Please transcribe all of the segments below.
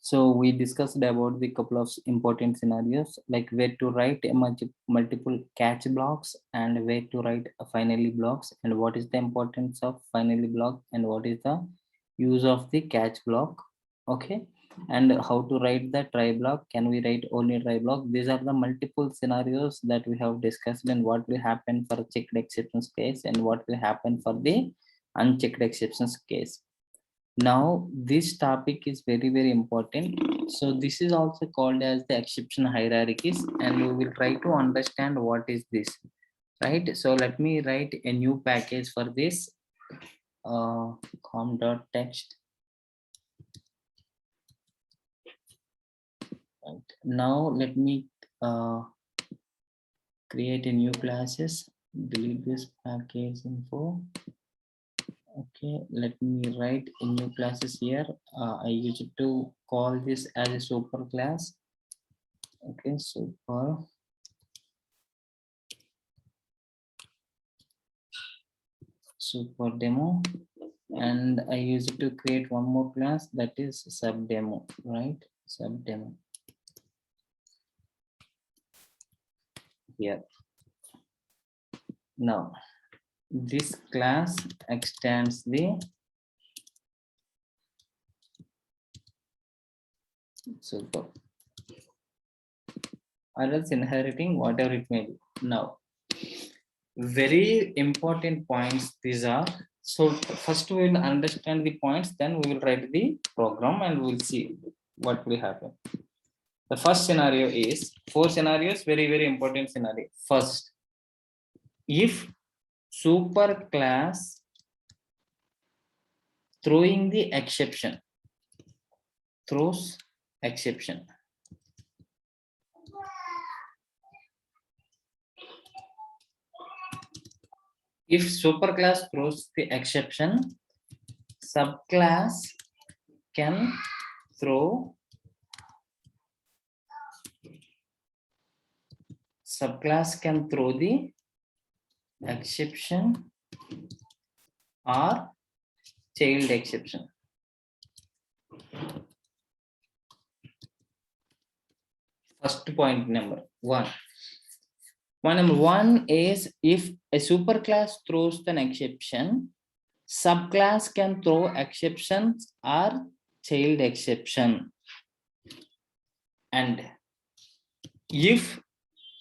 So we discussed about the couple of important scenarios, like where to write a multiple catch blocks and where to write a finally blocks, and what is the importance of finally block and what is the use of the catch block. Okay, and how to write the try block. Can we write only try block? These are the multiple scenarios that we have discussed, and what will happen for checked exceptions case and what will happen for the unchecked exceptions case. Now this topic is very important. So this is also called as the exception hierarchies, and we will try to understand what is this, right? So let me write a new package for this, com.text. Right. Now let me create a new classes, delete this package info. Okay, let me write a new classes here. I used to call this as a super class. Okay, super demo, and I used to create one more class, that is sub demo, right? Sub demo here. Now this class extends the super, or else inheriting, whatever it may be. Now very important points these are. So first we will understand the points, then we will write the program and we will see what will happen. The first scenario is four scenarios, very important scenario. First, if super class throwing the exception, throws exception. If superclass throws the exception, subclass can throw the exception or child exception. First point number one. Point number one is, if a superclass throws an exception, subclass can throw exceptions or child exception. And if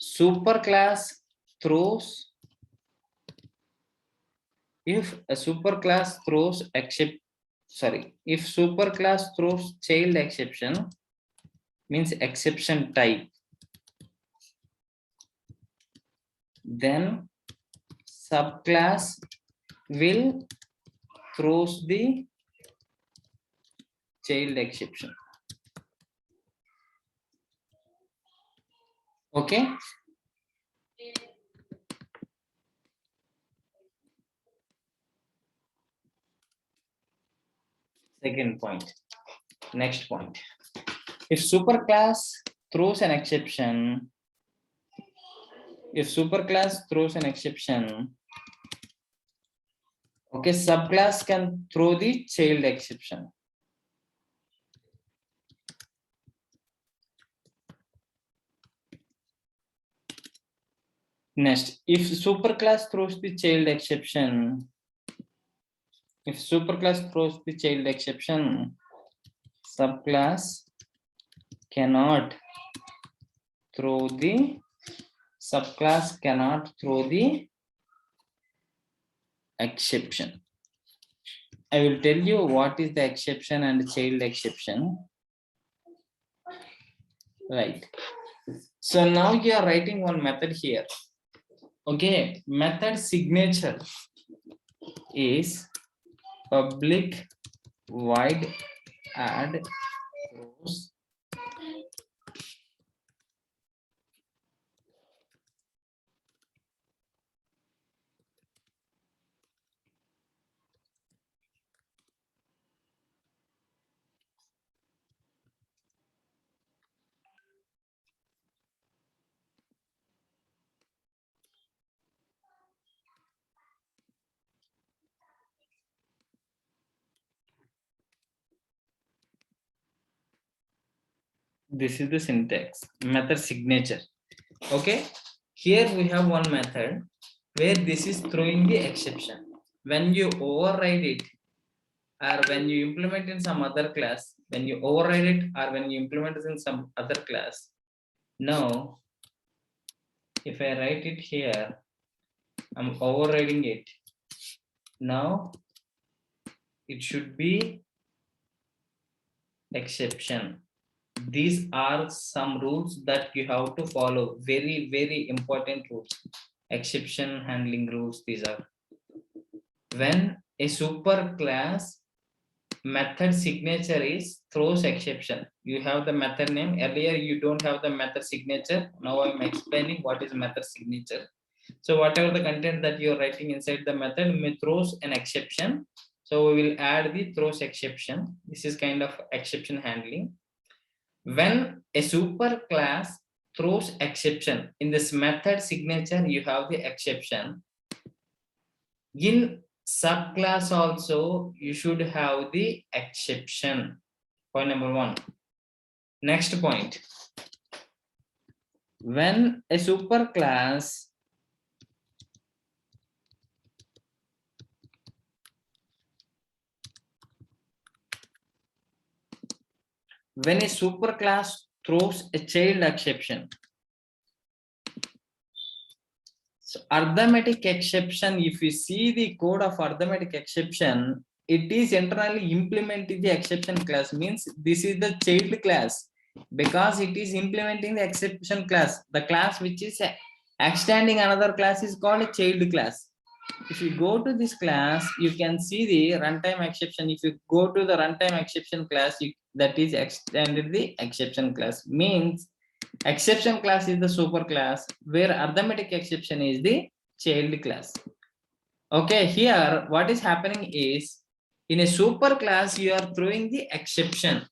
superclass throws, if superclass throws child exception, means exception type, then subclass will throws the child exception. Okay. Second point. Next point. If superclass throws an exception, okay, subclass can throw the child exception. Next, if superclass throws the child exception, subclass cannot throw the exception. I will tell you what is the exception and child exception. Right. So now you are writing one method here. Okay, method signature is public void add rows This is the syntax, method signature. Okay, here we have one method where this is throwing the exception. When you override it, or when you implement in some other class, when you override it or when you implement it in some other class. Now, if I write it here, I'm overriding it. Now, it should be exception. These are some rules that you have to follow. Very, very important rules. Exception handling rules, these are. When a super class method signature is throws exception, you have the method name. Earlier you don't have the method signature. Now I'm explaining what is method signature. So whatever the content that you're writing inside the method may throws an exception. So we will add the throws exception. This is kind of exception handling. When a super class throws exception in this method signature, you have the exception. In subclass also you should have the exception. Point number one. Next point, when a super class throws a child exception. So arithmetic exception, if you see the code of arithmetic exception, it is internally implementing the exception class, means this is the child class because it is implementing the exception class. The class which is extending another class is called a child class. If you go to this class, you can see the runtime exception. If you go to the runtime exception class, that is extended the exception class, means exception class is the super class where arithmetic exception is the child class. Okay, here what is happening is in a super class you are throwing the exception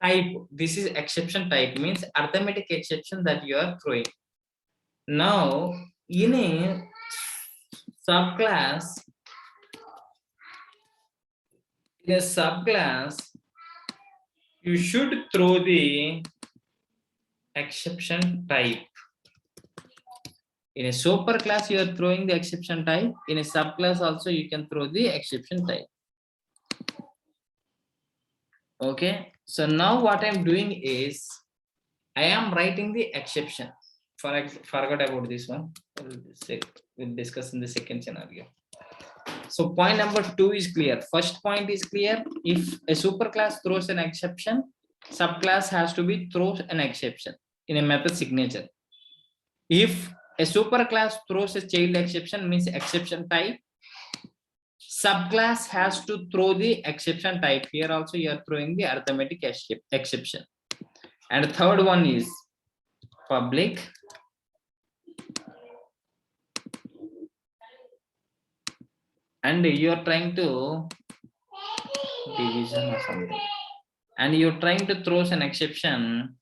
type. This is exception type, means arithmetic exception that you are throwing. Now in a subclass, you should throw the exception type. In a super class, you are throwing the exception type. In a subclass also, you can throw the exception type. Okay. So now what I'm doing is, I am writing the exception. Forgot about this one. We'll discuss in the second scenario. So point number 2 is clear. First point is clear. If a superclass throws an exception, subclass has to be throws an exception in a method signature. If a superclass throws a child exception, means exception type, subclass has to throw the exception type. Here also you are throwing the arithmetic exception. And the third one is public and you are trying to division or something, and you're trying to throw an exception.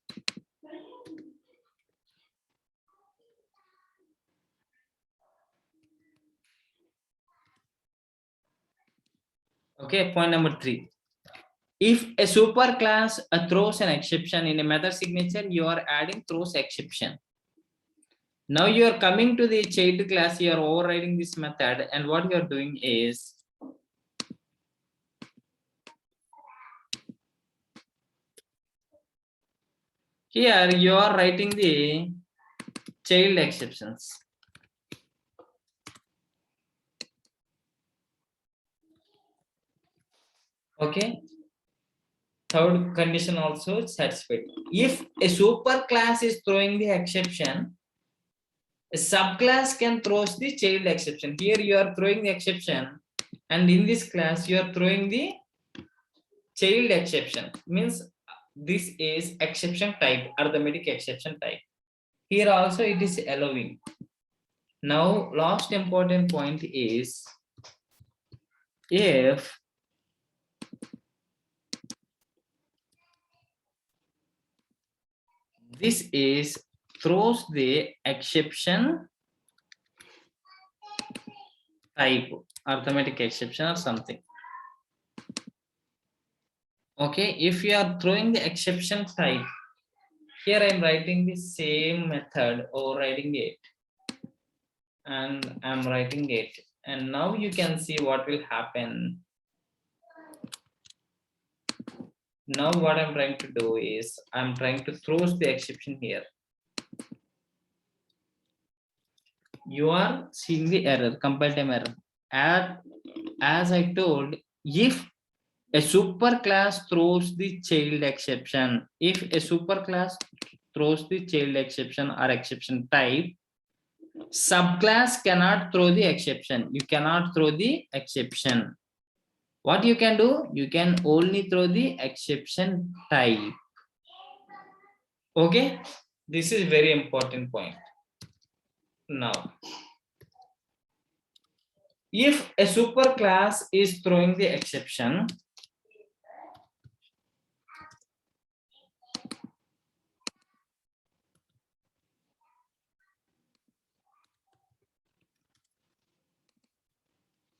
Okay, point number 3. If a superclass throws an exception in a method signature, you are adding throws exception. Now you are coming to the child class, you are overriding this method, and what you are doing is here you are writing the child exceptions. Okay. Third condition also satisfied. If a super class is throwing the exception, a subclass can throw the child exception. Here you are throwing the exception, and in this class you are throwing the child exception. Means this is exception type, arithmetic exception type. Here also it is allowing. Now last important point is, if this is throws the exception type, arithmetic exception or something. Okay, if you are throwing the exception type, here I am writing the same method or writing it, and I'm writing it, and now you can see what will happen. Now what I'm trying to do is I'm trying to throw the exception here. You are seeing the error, compile time error. As I told, if a superclass throws the child exception, if a superclass throws the child exception or exception type, subclass cannot throw the exception. You cannot throw the exception. What you can do? You can only throw the exception type. Okay, this is very important point. Now, if a superclass is throwing the exception,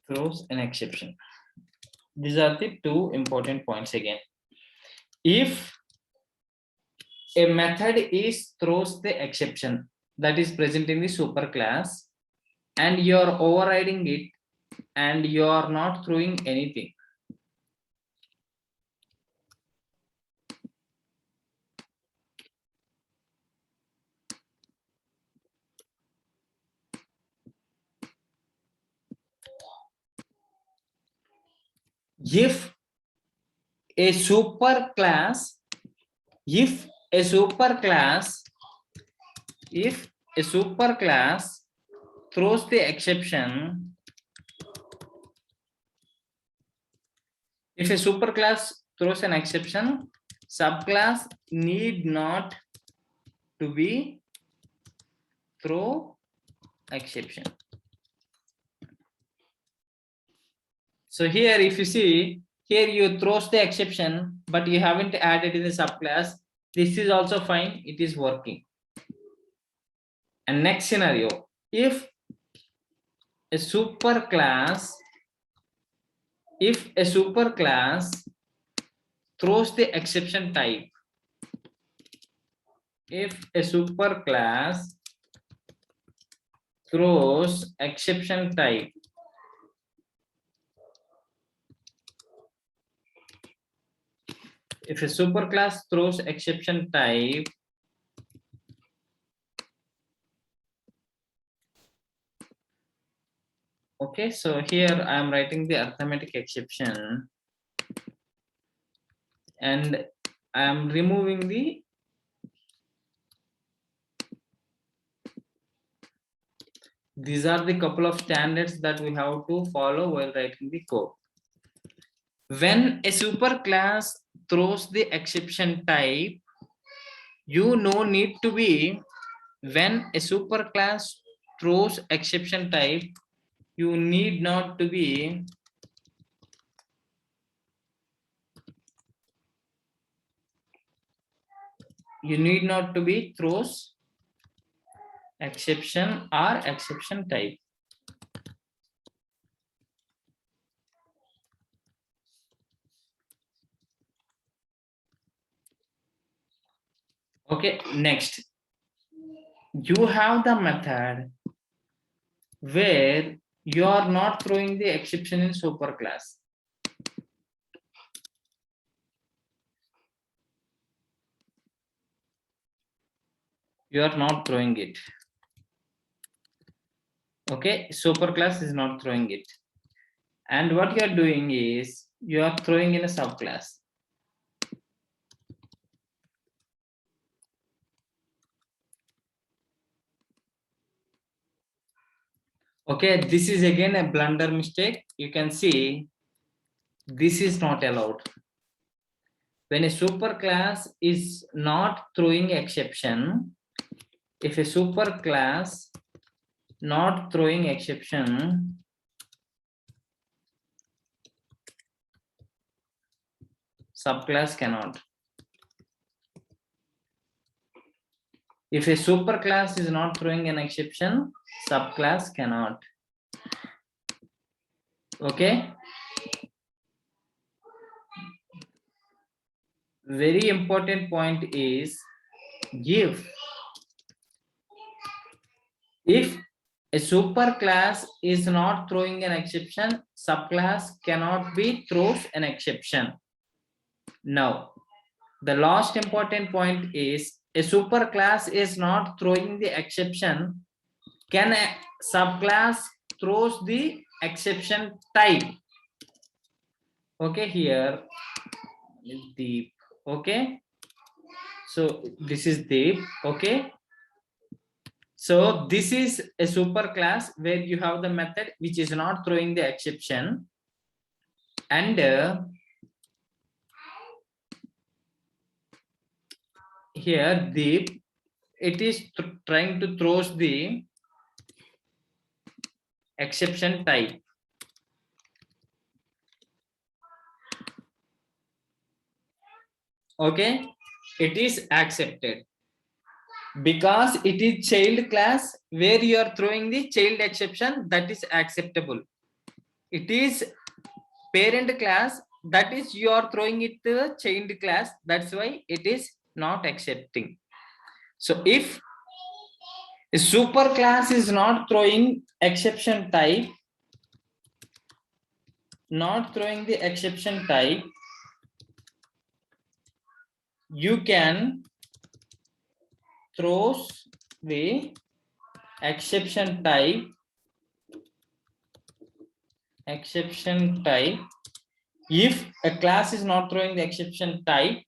throws an exception. These are the two important points again. If a method is throws the exception that is present in the superclass and you are overriding it and you are not throwing anything, if a superclass, if a superclass, if a superclass throws the exception, if a superclass throws an exception, subclass need not to be throw exception. So here, if you see, here you throws the exception, but you haven't added in the subclass. This is also fine. It is working. And next scenario, if a superclass, if a superclass throws the exception type, if a superclass throws exception type, if a superclass throws exception type, okay, so here I am writing the arithmetic exception and I am removing the these are the couple of standards that we have to follow while writing the code. When a superclass throws the exception type, you no need to be, when a superclass throws exception type, you need not to be throws exception or exception type. Okay, next, you have the method where you are not throwing the exception in superclass. You are not throwing it. Okay, superclass is not throwing it. And what you are doing is you are throwing in a subclass. Okay, this is again a blunder mistake. You can see this is not allowed. When a superclass is not throwing exception, if a superclass not throwing exception, subclass cannot. If a superclass is not throwing an exception, subclass cannot. Okay. very important point is if a superclass is not throwing an exception, subclass cannot be throws an exception. Now, the last important point is a superclass is not throwing the exception. Can a subclass throws the exception type? Okay, here is deep. Okay, so this is deep. Okay, so this is a superclass where you have the method which is not throwing the exception, and here deep, it is trying to throws the exception type. Okay, it is accepted because it is child class where you are throwing the child exception, that is acceptable. It is parent class, that is you are throwing it the child class, that's why it is not accepting. So if a super class is not throwing exception type, not throwing the exception type, you can throws the exception type if a class is not throwing the exception type,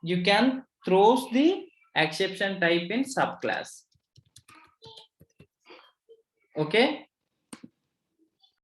you can throws the exception type in subclass. Okay,